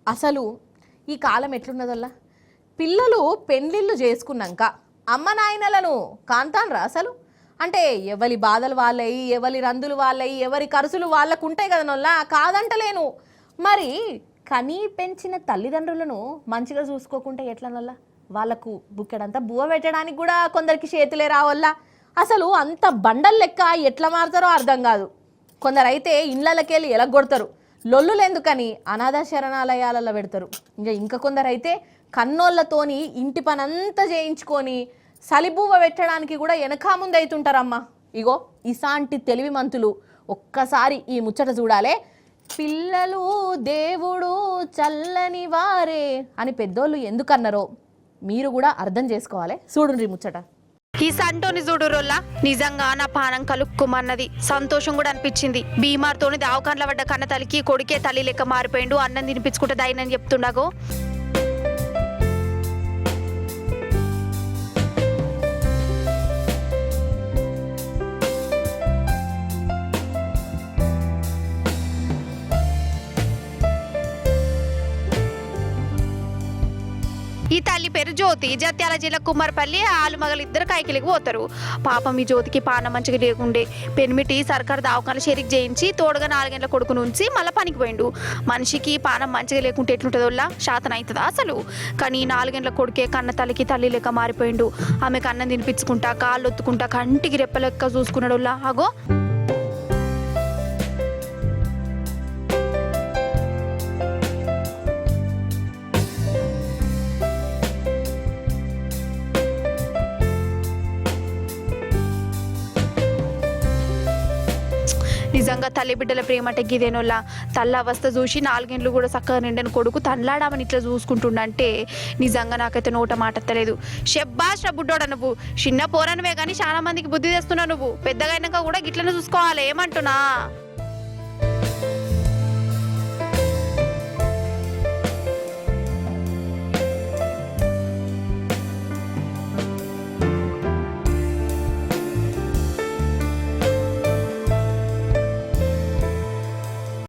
అసలు ఈ కాలం ఎట్లున్నదల్లా పిల్లలు పెళ్ళిళ్ళు చేసుకున్నాక అమ్మ నాయనలను కాంతాన్రా అసలు అంటే ఎవరి బాధలు వాళ్ళయి ఎవరి రందులు వాళ్ళయి ఎవరి ఖర్చులు వాళ్ళకు ఉంటాయి కదా నొల్లా కాదంటలేను మరి కనీ పెంచిన తల్లిదండ్రులను మంచిగా చూసుకోకుంటే ఎట్లనల్లా వాళ్ళకు బుక్కెడంతా బువ్వ పెట్టడానికి కూడా కొందరికి చేతులే రావల్లా అసలు అంత బండల్ లెక్క ఎట్లా మారుతారో అర్థం కాదు కొందరైతే ఇళ్ళకెళ్ళి ఎలగొడతారు లొల్లులు ఎందుకని అనాథ శరణాలయాలలో పెడతారు ఇంకా కొందరైతే కన్నోళ్ళతోని ఇంటి పనంతా చేయించుకొని సలిబువ్వ పెట్టడానికి కూడా వెనక ముందు అవుతుంటారమ్మా ఇగో ఇసాంటి తెలివి మంతులు ఒక్కసారి ఈ ముచ్చట చూడాలే పిల్లలు దేవుడు చల్లని వారే అని పెద్దోళ్ళు ఎందుకన్నారో మీరు కూడా అర్థం చేసుకోవాలి చూడండి ముచ్చట ఈ సంటోని చూడురోల్లా నిజంగా నా పానం కలుక్కుమన్నది సంతోషం కూడా అనిపించింది బీమార్తోని దావకాన్ల పడ్డ కన్న తల్లికి కొడుకే తల్లి లెక్క మారిపోయిండు అన్నం తినిపించుకుంటే దైనని చెప్తుండగో ఈ తల్లి పేరు జ్యోతి జత్యాల జిల్లా కుమ్మరపల్లి ఆలుమగలు ఇద్దరు కైకిలికి పోతారు పాపం ఈ జ్యోతికి పాన మంచిగా లేకుండే పెనిమిటి సర్కారు దావకాల షేరికి చేయించి తోడుగా 4 గంటల కొడుకు నుంచి మళ్ళీ పనికి పోయిండు మనిషికి పానం మంచిగా లేకుంటే ఎట్లుంటుందో శాతం అవుతుందా అసలు కానీ 4 గంటల కొడుకే కన్న తల్లికి తల్లి లెక్క మారిపోయిండు ఆమెకు అన్నం తినిపించుకుంటా కాళ్ళు ఒత్తుకుంటా కంటికి రెప్పలెక్క చూసుకున్నాడు అగో నిజంగా తల్లి బిడ్డల ప్రేమ గిదేనోళ్ళ తల్ల అవస్థ చూసి 4 గంటలు కూడా చక్కగా నిండని కొడుకు తనలాడామని ఇట్లా చూసుకుంటుండంటే నిజంగా నాకైతే నోట మాటత్తలేదు షెబ్బాష్ బుడ్డోడ నువ్వు చిన్న పోరనివే కానీ చాలా మందికి బుద్ధి తెస్తున్నావు నువ్వు పెద్దగా అయినాక కూడా గిట్లనే చూసుకోవాలి ఏమంటున్నా